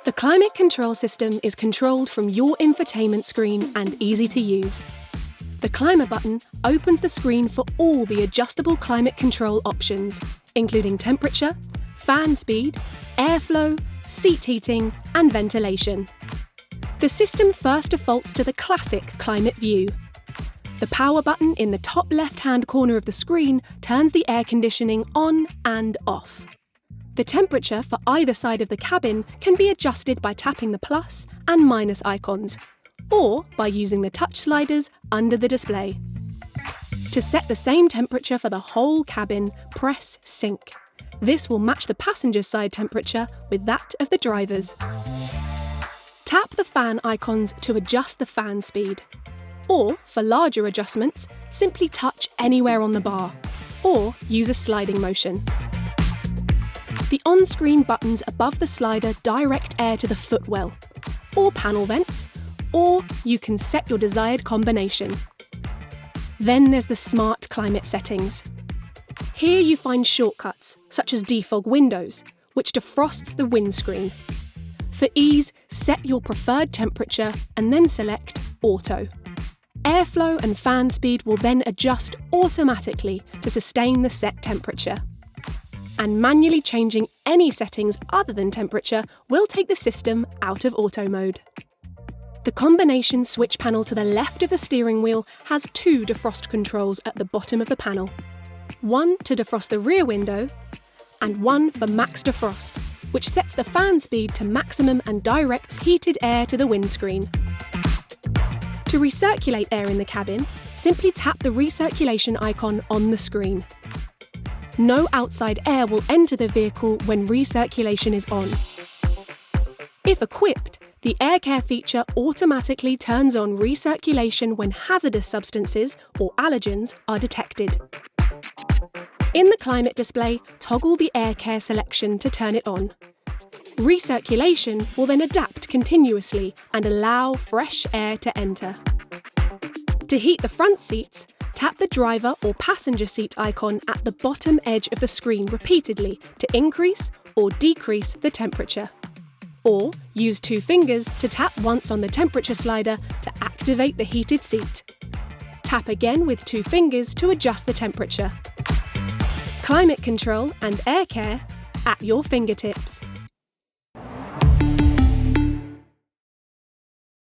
The climate control system is controlled from your infotainment screen and easy to use. The Climate button opens the screen for all the adjustable climate control options, including temperature, fan speed, airflow, seat heating, and ventilation. The system first defaults to the classic climate view. The power button in the top left-hand corner of the screen turns the air conditioning on and off. The temperature for either side of the cabin can be adjusted by tapping the plus and minus icons, or by using the touch sliders under the display. To set the same temperature for the whole cabin, press Sync. This will match the passenger side temperature with that of the driver's. Tap the fan icons to adjust the fan speed. Or, for larger adjustments, simply touch anywhere on the bar, or use a sliding motion. The on-screen buttons above the slider direct air to the footwell, or panel vents, or you can set your desired combination. Then there's the Smart Climate settings. Here you find shortcuts, such as defog windows, which defrosts the windscreen. For ease, set your preferred temperature and then select Auto. Airflow and fan speed will then adjust automatically to sustain the set temperature. And manually changing any settings other than temperature will take the system out of auto mode. The combination switch panel to the left of the steering wheel has two defrost controls at the bottom of the panel. One to defrost the rear window, and one for max defrost, which sets the fan speed to maximum and directs heated air to the windscreen. To recirculate air in the cabin, simply tap the recirculation icon on the screen. No outside air will enter the vehicle when recirculation is on. If equipped, the air care feature automatically turns on recirculation when hazardous substances or allergens are detected. In the climate display, toggle the air care selection to turn it on. Recirculation will then adapt continuously and allow fresh air to enter. To heat the front seats, tap the driver or passenger seat icon at the bottom edge of the screen repeatedly to increase or decrease the temperature. Or use two fingers to tap once on the temperature slider to activate the heated seat. Tap again with two fingers to adjust the temperature. Climate control and air care at your fingertips.